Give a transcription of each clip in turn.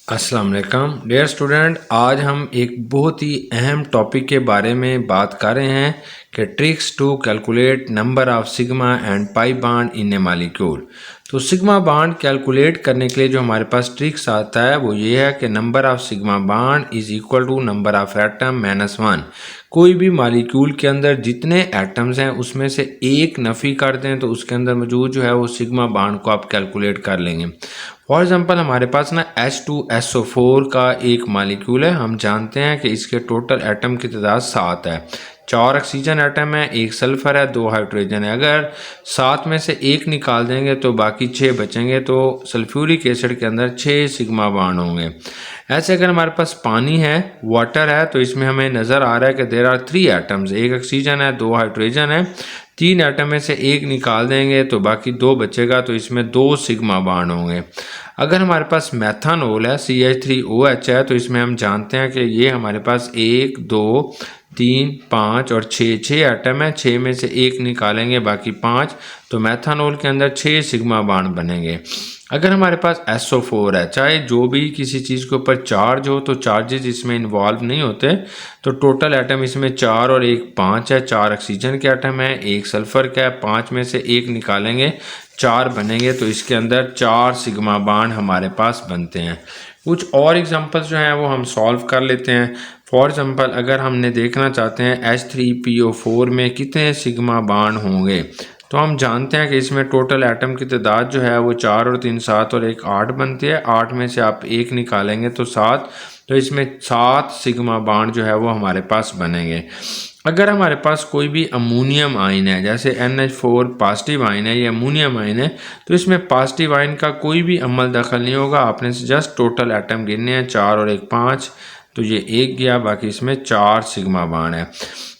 अस्सलाम वालेकुम dear student, आज हम एक बहुत ही अहम टॉपिक के बारे में बात कर रहे हैं कि tricks to calculate number of sigma and pi bond in a molecule. तो सिग्मा बॉन्ड कैलकुलेट करने के लिए जो हमारे पास ट्रिक्स आता है वो ये है कि number of sigma bond is equal to number of atom minus one. कोई भी मॉलिक्यूल के अंदर जितने एटम्स हैं उसमें से एक नफ़ी कर दें तो उसके अंदर मौजूद जो है वो सिग्मा बॉन्ड को आप कैलकुलेट कर लेंगे। फॉर एग्जांपल हमारे पास ना H2SO4 का एक मॉलिक्यूल है। हम जानते हैं कि इसके टोटल एटम की तादाद 7 है। 4 ऑक्सीजन एटम है, 1 सल्फर है, 2 हाइड्रोजन है। अगर 7 में से एक निकाल देंगे तो बाकी 6 बचेंगे, तो सल्फ्यूरिक एसिड के अंदर 6 सिग्मा बॉन्ड होंगे। ऐसे अगर हमारे पास पानी है, वाटर है, तो इसमें हमें नज़र आ रहा है कि देर आर 3 एटम्स, 1 ऑक्सीजन है, 2 हाइड्रोजन है। 3 एटम में से एक निकाल देंगे तो बाकी 2 बचेगा, तो इसमें 2 सिग्मा बॉन्ड होंगे। अगर हमारे पास मेथानॉल है, CH3OH है, तो इसमें हम जानते हैं कि ये हमारे पास 1 2 3 5 और 6 एटम है। 6 में से एक निकालेंगे बाकी 5, तो मेथानॉल के अंदर 6 सिग्मा बॉन्ड बनेंगे। अगर हमारे पास SO4 है, चाहे जो भी किसी चीज़ के ऊपर चार्ज हो तो चार्जेस इसमें इन्वॉल्व नहीं होते, तो टोटल एटम इसमें 4 और 1 5 है। 4 ऑक्सीजन के एटम है, 1 सल्फर का है। 5 में से एक निकालेंगे, 4 बनेंगे, तो इसके अंदर 4 सिग्मा बॉन्ड हमारे पास बनते हैं। कुछ और एग्जांपल्स जो हैं वो हम सॉल्व कर लेते हैं। फॉर एग्जांपल अगर हमने देखना चाहते हैं H3PO4 में कितने सिग्मा बॉन्ड होंगे, तो हम जानते हैं कि इसमें टोटल एटम की तादाद जो है वो 4 और 3 7 और 1 8 बनती है। 8 में से आप एक निकालेंगे तो 7, तो इसमें 7 सिग्मा बॉन्ड जो है वो हमारे पास बनेंगे। अगर हमारे पास कोई भी अमोनियम आयन है, जैसे NH4 पॉजिटिव आयन है, ये अमोनियम आयन है, तो इसमें पॉजिटिव आयन का कोई भी अमल दखल नहीं होगा। आपने जस्ट टोटल एटम गिनने हैं, 4 और 1 5, तो ये 1 गया, बाकी इसमें 4 सिग्मा बॉन्ड है।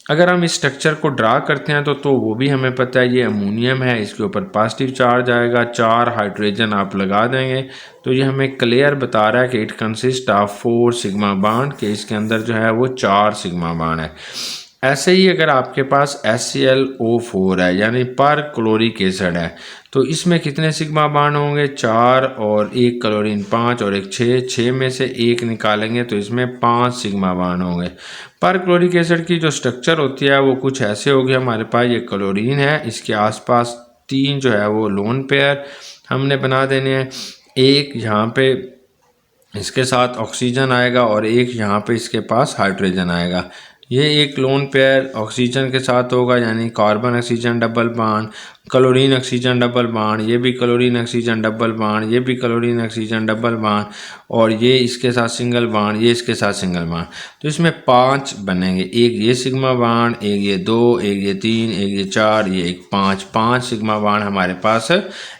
अगर हम इस स्ट्रक्चर को ड्रा करते हैं तो वो भी हमें पता है, ये अमोनियम है, इसके ऊपर पॉजिटिव चार्ज आएगा, 4 हाइड्रोजन आप लगा देंगे, तो ये हमें क्लियर बता रहा है कि it consist of 4 sigma bond, के इसके अंदर जो है वो 4 सिग्मा बॉन्ड है। ऐसे ही अगर आपके पास HClO4 है, यानी पर क्लोरिक एसिड है, तो इसमें कितने सिग्मा बॉन्ड होंगे? 4 और 1 क्लोरीन 5 और 1 6। 6 में से एक निकालेंगे तो इसमें 5 सिग्मा बॉन्ड होंगे। पर क्लोरिक एसिड की जो स्ट्रक्चर होती है वो कुछ ऐसे होगी। हमारे पास ये क्लोरीन है, इसके आसपास 3 जो है वो लोन पेयर हमने बना देने हैं। एक यहाँ पे इसके साथ ऑक्सीजन आएगा और एक यहाँ पे इसके पास हाइड्रोजन आएगा। ये एक लोन पेयर ऑक्सीजन के साथ होगा, यानी carbon oxygen double bond, chlorine oxygen double bond, ये भी क्लोरीन ऑक्सीजन डबल बॉन्ड, ये भी क्लोरीन ऑक्सीजन डबल बॉन्ड, और ये इसके साथ सिंगल बॉन्ड, ये इसके साथ सिंगल बॉन्ड। तो इसमें 5 बनेंगे, एक ये सिग्मा बॉन्ड, एक ये 2, एक ये 3, एक ये 4, ये एक 5। 5 सिग्मा बॉन्ड हमारे पास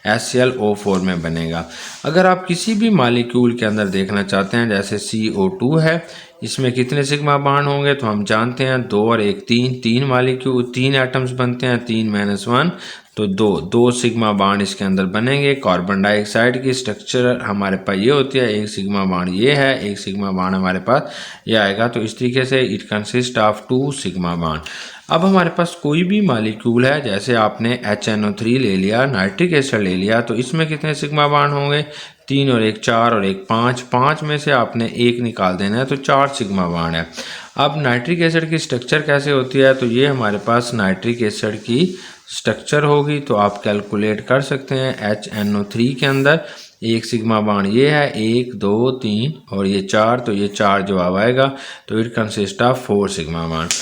HClO4 में बनेगा। अगर आप किसी भी मॉलिक्यूल के अंदर देखना चाहते हैं, जैसे CO2 है, इसमें कितने सिग्मा बॉन्ड होंगे, तो हम जानते हैं 2 और 1 3। 3 मॉलिक्यूल 3 एटम्स बनते हैं, 3 - 1, तो 2 सिग्मा बॉन्ड इसके अंदर बनेंगे। कार्बन डाइऑक्साइड की स्ट्रक्चर हमारे पास ये होती है, एक सिग्मा बॉन्ड ये है, एक सिग्मा बॉन्ड हमारे पास ये आएगा। तो इस तरीके से it consist of 2 sigma bond. अब हमारे पास कोई भी मॉलिक्यूल है, जैसे आपने HNO3 ले लिया, नाइट्रिक एसिड ले लिया, तो इसमें कितने सिग्मा बॉन्ड होंगे? 3 और 1 4 और 1 5। 5 में से आपने एक निकाल देना है, तो 4 सिग्मा बॉन्ड है। अब नाइट्रिक एसिड की स्ट्रक्चर कैसे होती है, तो ये हमारे पास नाइट्रिक एसिड की स्ट्रक्चर होगी, तो आप कैलकुलेट कर सकते हैं। HNO3 के अंदर एक सिग्मा बॉन्ड ये है, 1 2 3 और ये 4, तो ये 4 जवाब आएगा। तो it consist of 4 sigma bond.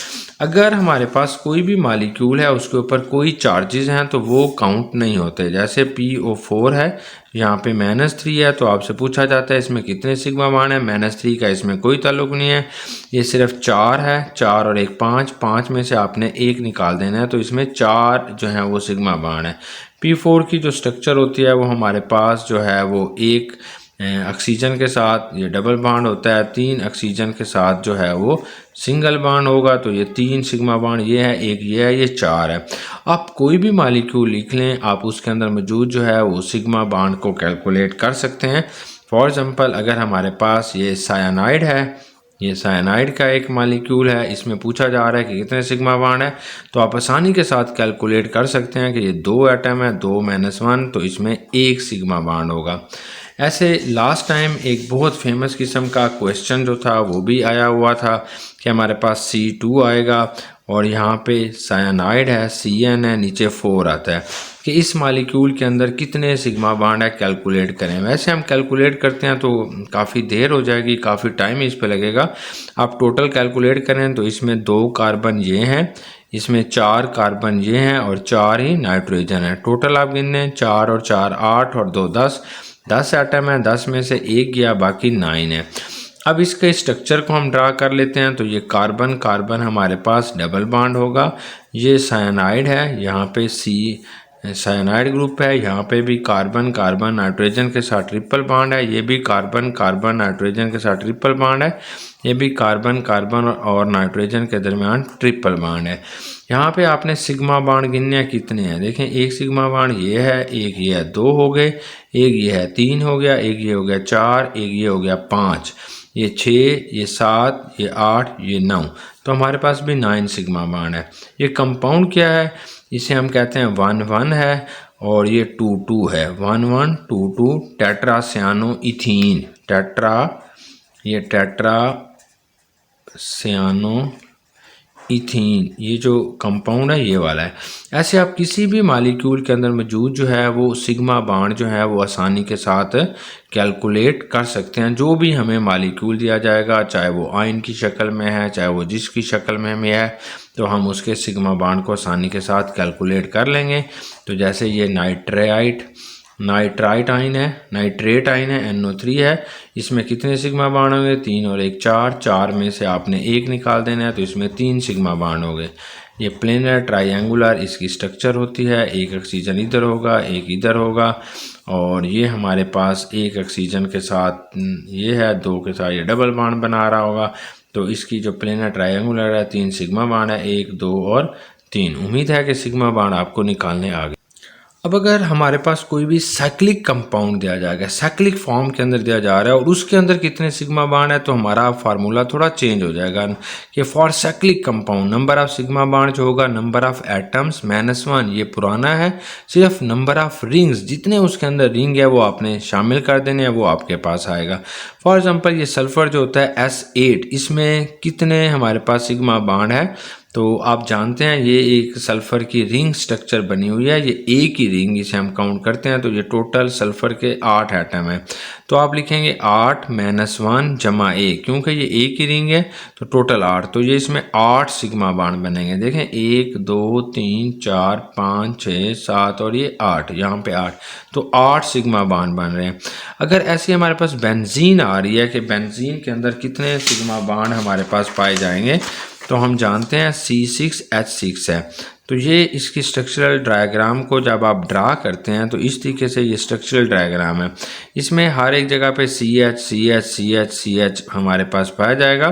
अगर हमारे पास कोई भी मॉलिक्यूल है, उसके ऊपर कोई चार्जेस हैं, तो वो काउंट नहीं होते। जैसे PO4 है, यहाँ पे -3 है, तो आपसे पूछा जाता है इसमें कितने सिग्मा बॉन्ड है। -3 का इसमें कोई ताल्लुक नहीं है, ये सिर्फ 4 है। 4 और 1 5। 5 में से आपने एक निकाल देना है, तो इसमें 4 जो है वो सिग्मा बॉन्ड है। P4 की जो स्ट्रक्चर होती है वो हमारे पास जो है वो एक ऑक्सीजन के साथ ये डबल बॉन्ड होता है, 3 ऑक्सीजन के साथ जो है वो सिंगल बॉन्ड होगा, तो ये 3 सिग्मा बॉन्ड ये है, एक ये है, ये 4 है। आप कोई भी मॉलिक्यूल लिख लें, आप उसके अंदर मौजूद जो है वो सिग्मा बॉन्ड को कैलकुलेट कर सकते हैं। फॉर एग्जांपल अगर हमारे पास ये साइनाइड है, ये साइनाइड का एक मॉलिक्यूल है, इसमें पूछा जा रहा है कि कितने सिग्मा बॉन्ड है, तो आप आसानी के साथ कैलकुलेट कर सकते हैं कि ये 2 एटम है, 2 - 1, तो इसमें 1 सिग्मा बॉन्ड होगा। ऐसे लास्ट टाइम एक बहुत फेमस किस्म का क्वेश्चन जो था वो भी आया हुआ था कि हमारे पास C2 आएगा और यहाँ पे साइनाइड है, CN है, नीचे 4 आता है कि इस मालिक्यूल के अंदर कितने सिग्मा बॉन्ड है कैलकुलेट करें। वैसे हम कैलकुलेट करते हैं तो काफ़ी देर हो जाएगी, काफ़ी टाइम इस पे लगेगा। आप टोटल कैलकुलेट करें तो इसमें 2 कार्बन ये हैं, इसमें 4 कार्बन ये हैं और 4 ही नाइट्रोजन है। टोटल आप गिने 4 और 4 8 और 2 10 एटम है, 10 में से 1 गया, बाकी 9 है। अब इसके स्ट्रक्चर को हम ड्रा कर लेते हैं। तो ये कार्बन कार्बन हमारे पास डबल बॉन्ड होगा, ये साइनाइड है, यहाँ पे C साइनाइड ग्रुप है, यहाँ पे भी कार्बन कार्बन नाइट्रोजन के साथ ट्रिपल बॉन्ड है, ये भी कार्बन कार्बन नाइट्रोजन के साथ ट्रिपल बॉन्ड है, ये भी कार्बन कार्बन और नाइट्रोजन के दरमियान ट्रिपल बॉन्ड है। यहाँ पे आपने सिग्मा बॉन्ड गिनने कितने हैं, देखें एक सिग्मा बॉन्ड ये है, एक ये है, 2 हो गए, एक ये है 3 हो गया, एक ये हो गया 4, एक ये हो गया 5, ये 6, ये 7, ये 8, ये 9, तो हमारे पास भी 9 सिग्मा बॉन्ड है। ये कंपाउंड क्या है, इसे हम कहते हैं 1,1 है और ये 2,2 है, 1,1 2,2 टेट्रा सियानो इथीन, ये टेट्रा सियानो इथीन, ये जो कंपाउंड है ये वाला है। ऐसे आप किसी भी मालिक्यूल के अंदर मौजूद जो है वो सिग्मा बॉन्ड जो है वो आसानी के साथ कैलकुलेट कर सकते हैं। जो भी हमें मालिक्यूल दिया जाएगा, चाहे वो आयन की शक्ल में है, चाहे वो जिसकी शक्ल में हमें है, तो हम उसके सिग्मा बॉन्ड को आसानी के साथ कैलकुलेट कर लेंगे। तो जैसे ये नाइट्राइट आयन है, नाइट्रेट आयन है, NO3 है, इसमें कितने सिग्मा बॉन्ड होंगे, 3 और 1 4, 4 में से आपने 1 निकाल देना है तो इसमें 3 सिग्मा बॉन्ड हो गए। ये प्लेनर ट्रायंगुलर इसकी स्ट्रक्चर होती है, एक ऑक्सीजन इधर होगा, एक इधर होगा, और ये हमारे पास एक ऑक्सीजन के साथ ये है, 2 के साथ ये डबल बॉन्ड बना रहा होगा। तो इसकी जो प्लेनर ट्रायंगुलर है 3 सिग्मा बॉन्ड है, 1 2 और 3। उम्मीद है कि सिग्मा बॉन्ड आपको निकालने आ गए। अब अगर हमारे पास कोई भी साइक्लिक कंपाउंड दिया जाएगा, साइक्लिक फॉर्म के अंदर दिया जा रहा है और उसके अंदर कितने सिग्मा बॉन्ड है, तो हमारा फार्मूला थोड़ा चेंज हो जाएगा कि for cyclic compound number of sigma bond जो होगा नंबर ऑफ एटम्स -1, ये पुराना है, सिर्फ नंबर ऑफ रिंग्स जितने उसके अंदर रिंग है वो आपने शामिल कर देने हैं, वो आपके पास आएगा। फॉर एग्जाम्पल ये सल्फर जो होता है S8, इसमें कितने हमारे पास सिग्मा बॉन्ड है, तो आप जानते हैं ये एक सल्फ़र की रिंग स्ट्रक्चर बनी हुई है, ये एक ही रिंग, इसे हम काउंट करते हैं तो ये टोटल सल्फ़र के 8 एटम है। तो आप लिखेंगे 8 -1 जमा 1, क्योंकि ये एक ही रिंग है तो टोटल 8, तो ये इसमें 8 सिग्मा बॉन्ड बनेंगे। देखें 1 2 3 4 5 6 7 और ये 8, यहाँ पे 8, तो 8 सिग्मा बॉन्ड बन रहे हैं। अगर ऐसे हमारे पास बेंजीन आ रही है कि बेंजीन के अंदर कितने सिग्मा बॉन्ड हमारे पास पाए जाएंगे, तो हम जानते हैं C6H6 है। तो ये इसकी स्ट्रक्चरल डायग्राम को जब आप ड्रा करते हैं तो इस तरीके से ये स्ट्रक्चरल डायग्राम है। इसमें हर एक जगह पे CH हमारे पास पाया जाएगा।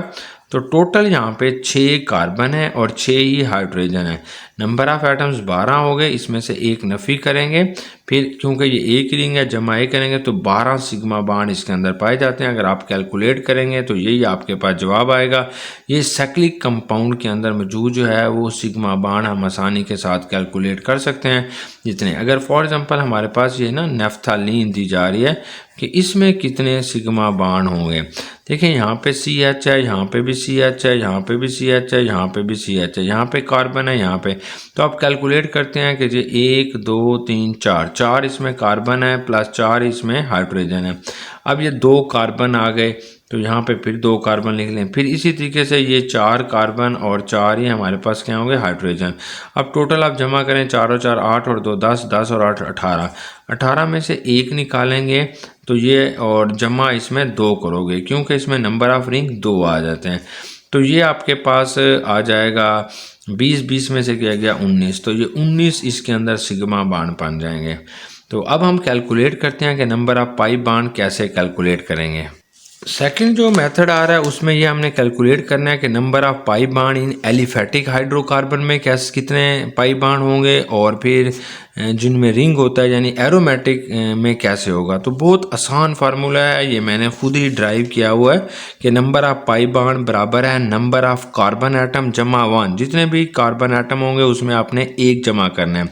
तो टोटल यहाँ पे 6 कार्बन है और 6 ही हाइड्रोजन है। नंबर ऑफ एटम्स 12 हो गए, इसमें से एक नफ़ी करेंगे, फिर क्योंकि ये एक रिंग है जमा एक करेंगे तो 12 सिग्मा बॉन्ड इसके अंदर पाए जाते हैं। अगर आप कैलकुलेट करेंगे तो यही आपके पास जवाब आएगा। ये साइक्लिक कंपाउंड के अंदर मौजूद जो है वो सिग्मा बॉन्ड हम आसानी के साथ कैलकुलेट कर सकते हैं जितने। अगर फॉर एग्जांपल हमारे पास ये ना नेफ्थालीन दी जा रही है कि इसमें कितने सिग्मा बॉन्ड होंगे, देखिए यहाँ पे CH है, यहाँ पे भी CH है, यहाँ पे भी CH है, यहाँ पे भी CH है, यहाँ पे कार्बन है, यहाँ पे, तो आप कैलकुलेट करते हैं कि जी 1 2 3 4 इसमें कार्बन है प्लस 4 इसमें हाइड्रोजन है। अब ये 2 कार्बन आ गए तो यहाँ पे फिर 2 कार्बन लिख लें, फिर इसी तरीके से ये 4 कार्बन और 4 ही हमारे पास क्या होंगे, हाइड्रोजन। अब टोटल आप जमा करें, 4 और 4 8 और 2 10, 10 और 8 18, 18 में से 1 निकालेंगे तो ये, और जमा इसमें 2 करोगे क्योंकि इसमें नंबर ऑफ रिंग 2 आ जाते हैं, तो ये आपके पास आ जाएगा 20 में से क्या गया 19, तो ये 19 इसके अंदर सिग्मा बॉन्ड बन जाएंगे। तो अब हम कैलकुलेट करते हैं कि नंबर ऑफ पाई बॉन्ड कैसे कैलकुलेट करेंगे। सेकंड जो मेथड आ रहा है उसमें ये हमने कैलकुलेट करना है कि number of pi bond in aliphatic hydrocarbon में कैसे कितने पाई बॉन्ड होंगे और फिर जिनमें रिंग होता है यानी एरोमेटिक में कैसे होगा। तो बहुत आसान फार्मूला है, ये मैंने खुद ही ड्राइव किया हुआ है कि नंबर ऑफ पाई बॉन्ड बराबर है नंबर ऑफ कार्बन एटम जमा 1, जितने भी कार्बन एटम होंगे उसमें आपने एक जमा करना है,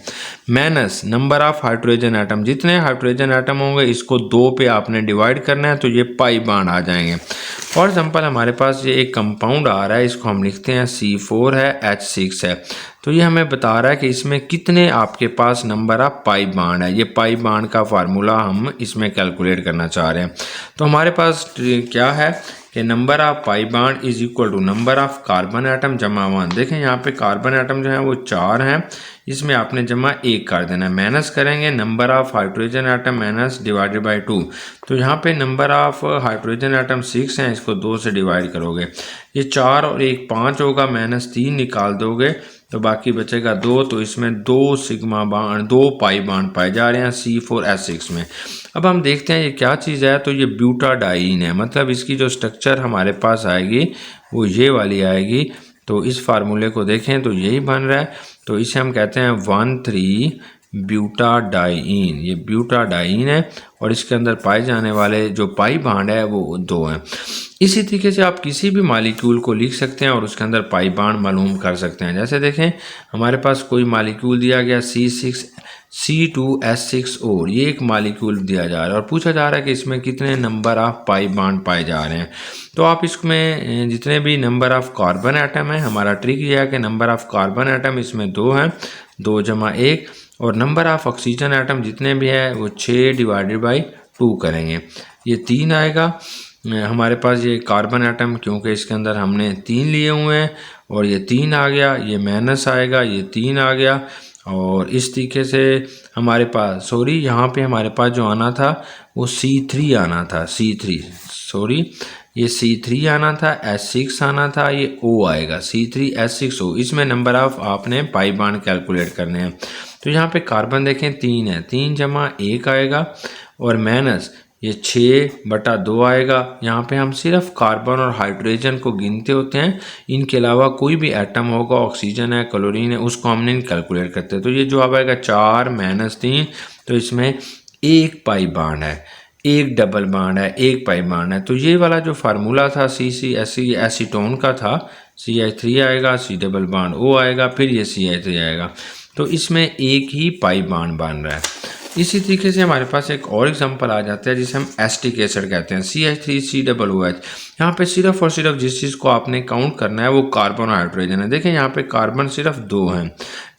minus number of hydrogen atom, जितने हाइड्रोजन एटम होंगे इसको 2 पे आपने डिवाइड करना है, तो ये पाई बॉन्ड आ जाएंगे। फॉर एग्जांपल हमारे पास ये एक कंपाउंड आ रहा है, इसको हम लिखते हैं C4 है, H6 है, तो ये हमें बता रहा है कि इसमें कितने आपके पास नंबर ऑफ पाई बॉन्ड है। ये पाई बॉन्ड का फार्मूला हम इसमें कैलकुलेट करना चाह रहे हैं। तो हमारे पास क्या है कि number of pi bond is equal to number of carbon atom जमा 1। देखें यहाँ पे कार्बन एटम जो है वो 4 हैं, इसमें आपने जमा 1 कर देना है, माइनस करेंगे number of hydrogen atom minus divided by 2। तो यहाँ पे नंबर ऑफ हाइड्रोजन एटम 6 हैं, इसको 2 से डिवाइड करोगे, ये 4 और 1 5 होगा, माइनस 3 निकाल दोगे तो बाकी बचेगा 2। तो इसमें 2 सिग्मा बॉन्ड 2 पाई बॉन्ड पाए जा रहे हैं C4H6 में। अब हम देखते हैं ये क्या चीज़ है, तो ये ब्यूटाडाइन है, मतलब इसकी जो स्ट्रक्चर हमारे पास आएगी वो ये वाली आएगी। तो इस फार्मूले को देखें तो यही बन रहा है, तो इसे हम कहते हैं 1,3 ब्यूटाडाइन। ये ब्यूटाडाइन है और इसके अंदर पाए जाने वाले जो पाई बॉन्ड है वो 2 हैं। इसी तरीके से आप किसी भी मालिक्यूल को लिख सकते हैं और उसके अंदर पाई बॉन्ड मालूम कर सकते हैं। जैसे देखें हमारे पास कोई मालिक्यूल दिया गया C2H6O, ये एक मालिक्यूल दिया जा रहा है और पूछा जा रहा है कि इसमें कितने नंबर ऑफ पाई बॉन्ड पाए जा रहे हैं। तो आप इसमें जितने भी नंबर ऑफ कार्बन एटम है, हमारा ट्रिक ये है कि नंबर ऑफ कार्बन एटम इसमें 2 हैं, 2 जमा 1, और नंबर ऑफ ऑक्सीजन एटम जितने भी है वो 6 डिवाइडेड बाई 2 करेंगे, ये 3 आएगा। हमारे पास ये कार्बन एटम क्योंकि इसके अंदर हमने 3 लिए हुए हैं और ये 3 आ गया, ये माइनस आएगा, ये 3 आ गया। और इस तरीके से हमारे पास यहाँ पे हमारे पास जो आना था वो C3 आना था, ये C3 आना था, H6 आना था, ये O आएगा, C3H6O। इसमें नंबर ऑफ आपने पाई बॉन्ड कैलकुलेट करने हैं। तो यहाँ पे कार्बन देखें 3 है, 3 जमा 1 आएगा और माइनस ये 6/2 आएगा। यहाँ पे हम सिर्फ कार्बन और हाइड्रोजन को गिनते होते हैं, इनके अलावा कोई भी एटम होगा, ऑक्सीजन है, क्लोरीन है, उसको हम नहीं कैलकुलेट करते। तो ये जवाब आएगा 4 माइनस 3। तो इसमें एक पाई बॉन्ड है, एक डबल बॉन्ड है, एक पाई बॉन्ड है। तो ये वाला जो फार्मूला था CCSE एसीटोन का था, CH3 आएगा, C डबल बॉन्ड O आएगा, फिर ये CH3 आएगा। तो इसमें एक ही पाई बॉन्ड बन रहा है। इसी तरीके से हमारे पास एक और एग्जांपल आ जाता है जिसे हम एस्टिक एसिड कहते हैं, CH3COOH। यहाँ पे सिर्फ और सिर्फ जिस चीज़ को आपने काउंट करना है वो कार्बन और हाइड्रोजन है। देखें यहाँ पे कार्बन सिर्फ 2 हैं,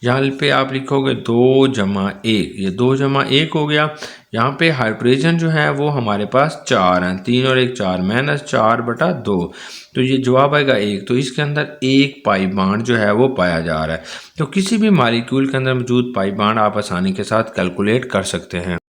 यहाँ पे आप लिखोगे 2 जमा 1, ये 2 जमा 1 हो गया। यहाँ पे हाइड्रोजन जो है वो हमारे पास 4 हैं, 3 और 1 4, माइनस 4/2। तो ये जवाब आएगा 1। तो इसके अंदर एक पाई बॉन्ड जो है वो पाया जा रहा है। तो किसी भी मालिक्यूल के अंदर मौजूद पाई बॉन्ड आप आसानी के साथ कैलकुलेट कर सकते हैं।